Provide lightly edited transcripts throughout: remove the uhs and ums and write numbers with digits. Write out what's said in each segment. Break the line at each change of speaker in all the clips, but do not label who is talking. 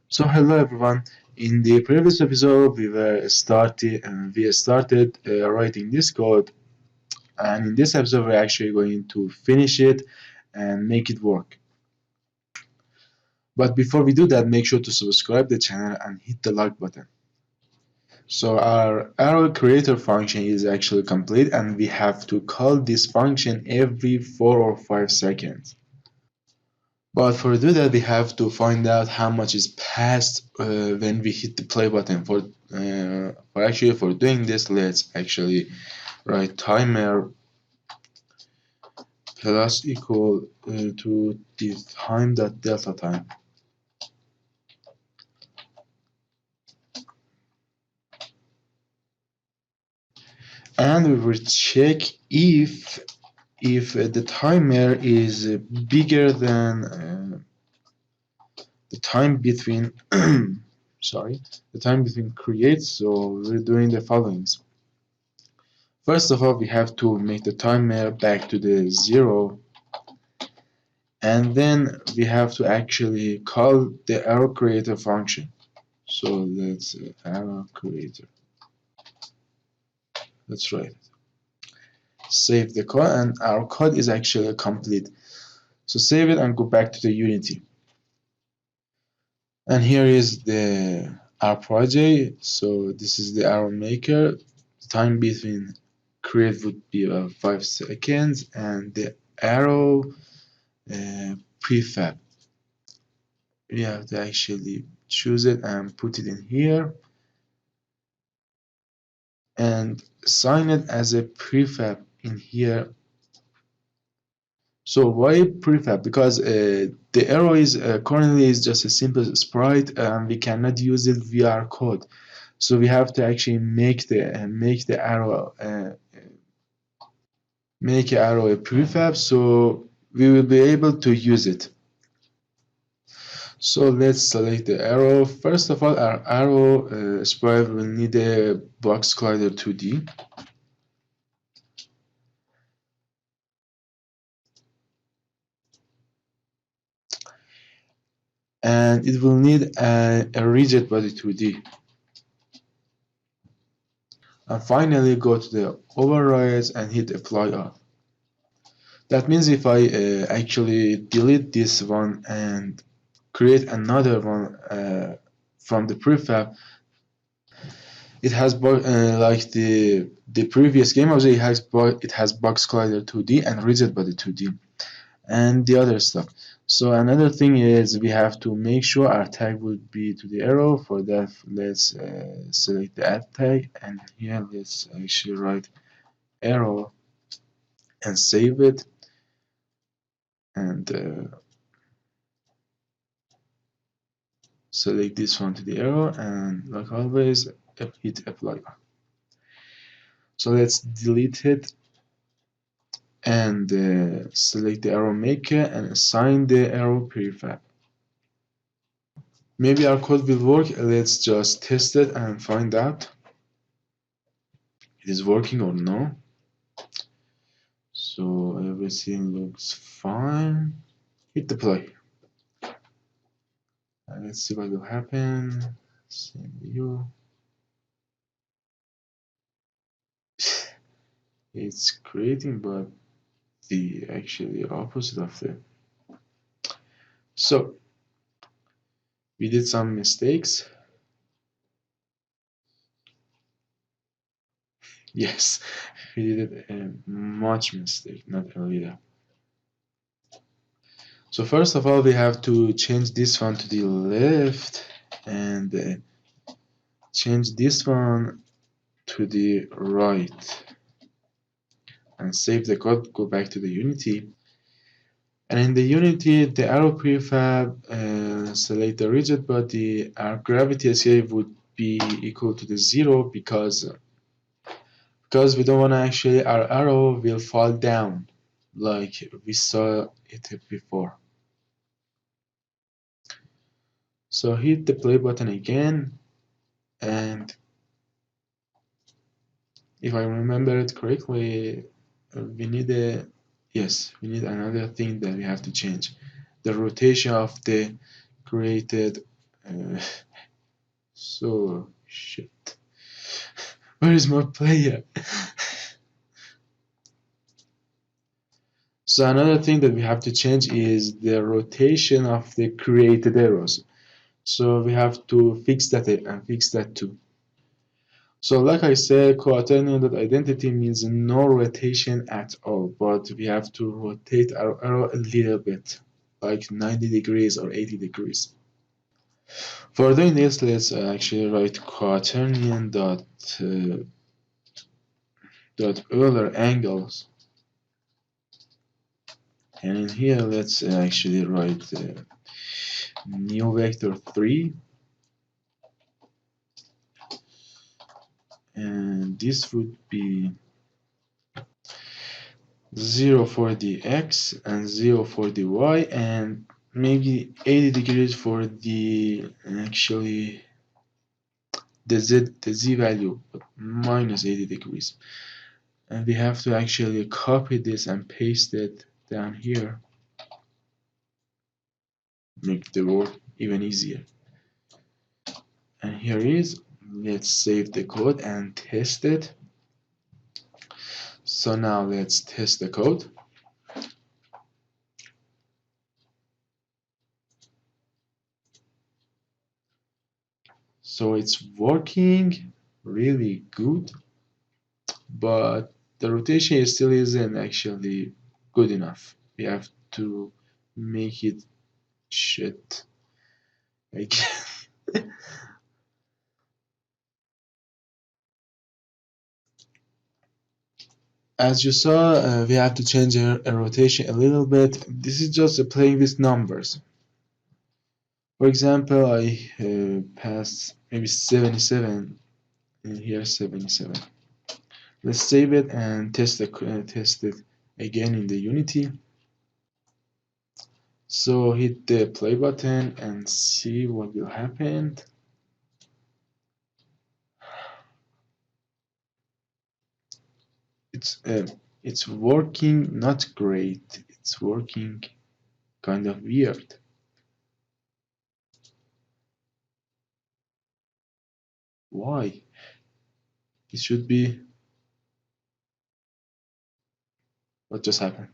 So hello everyone. In the previous episode, we started writing this code, and in this episode, we're actually going to finish it and make it work. But before we do that, make sure to subscribe the channel and hit the like button. So our arrow creator function is actually complete, and we have to call this function every 4 or 5 seconds. But for do that, we have to find out how much is passed when we hit the play button. For doing this, let's actually write timer plus equal to the time dot delta time, and we will check if the timer is bigger than the time between sorry, the time between creates. So we're doing the following. First of all, we have to make the timer back to the 0, and then we have to actually call the arrow creator function. So let's arrow creator. Let's write it. Save the code, and our code is actually complete. So save it and go back to the Unity. And here is our project. So this is the arrow maker. The time between create would be 5 seconds, and the arrow prefab. We have to actually choose it and put it in here and assign it as a prefab in here. So why prefab? Because the arrow is currently is just a simple sprite, and we cannot use it via our code. So we have to actually make the arrow a prefab, so we will be able to use it. So let's select the arrow. First of all, our arrow sprite will need a box collider 2D. And it will need a rigid body 2D. And finally go to the overrides and hit apply all. That means if I actually delete this one and create another one from the prefab, it has like the previous game object, it has box collider 2D and rigid body 2D and the other stuff. So another thing is we have to make sure our tag would be to the arrow. For that, let's select the add tag, and here let's actually write arrow and save it, and select this one to the arrow, and like always hit apply. So let's delete it and select the arrow maker and assign the arrow prefab. Maybe our code will work. Let's just test it and find out it is working or no. So everything looks fine. Hit the play. And let's see what will happen. Same view. It's creating, but the actually opposite of the. So we did some mistakes. Yes, we did a much mistake, not a little. So first of all, we have to change this one to the left and change this one to the right and save the code, go back to the Unity. And in the Unity, the arrow prefab, select the rigid body, our gravity escape would be equal to the 0 because we don't want to actually, our arrow will fall down like we saw it before. So hit the play button again, and if I remember it correctly, we need we need another thing that we have to change. The rotation of the created Uh, so shit. Where is my player? So another thing that we have to change is the rotation of the created arrows. So we have to fix that and fix that too. So like I said, quaternion.identity means no rotation at all, but we have to rotate our arrow a little bit, like 90 degrees or 80 degrees. For doing this, let's actually write quaternion dot Euler angles, and in here let's actually write new vector 3, and this would be 0 for the x and 0 for the y, and maybe 80 degrees for the actually the z value, but minus 80 degrees. And we have to actually copy this and paste it down here, make the work even easier. And here is, let's save the code and test it. So now let's test the code. So it's working really good, but the rotation still isn't actually good enough. We have to make it shit. Like as you saw, we have to change a rotation a little bit. This is just playing with numbers. For example, I passed maybe 77 and here 77. Let's save it and test it again in the Unity. So hit the play button and see what will happen. It's working not great. It's working kind of weird. Why? It should be. What just happened?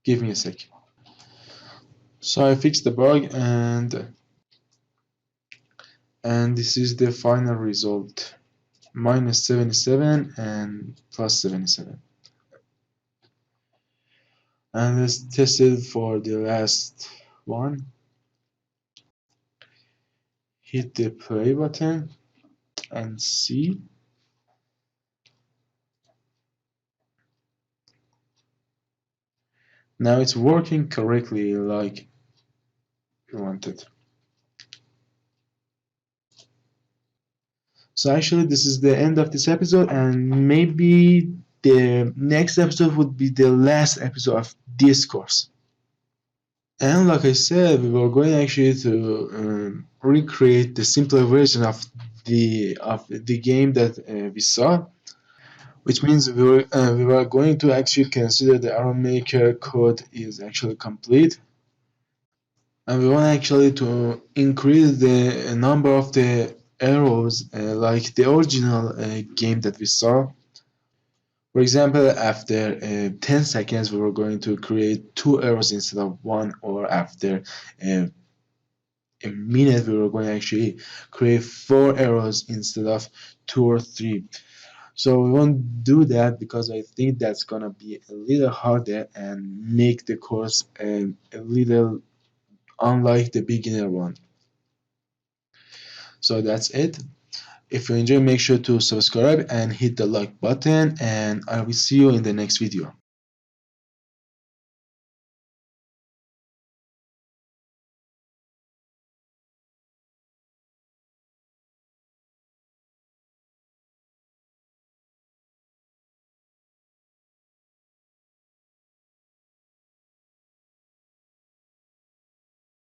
Give me a sec. So I fixed the bug, and this is the final result. Minus 77 and plus 77. And let's test it for the last one. Hit the play button and see. Now it's working correctly like we wanted. So actually this is the end of this episode, and maybe the next episode would be the last episode of this course. And like I said, we were going actually to recreate the simpler version of the game that we saw, which means we were going to actually consider the arrowmaker code is actually complete, and we want actually to increase the number of the arrows like the original game that we saw. For example, after 10 seconds we were going to create 2 arrows instead of 1, or after a minute we were going to actually create 4 arrows instead of 2 or 3. So we won't do that because I think that's gonna be a little harder and make the course a little unlike the beginner one. So that's it. If you enjoy, make sure to subscribe and hit the like button, and I will see you in the next video.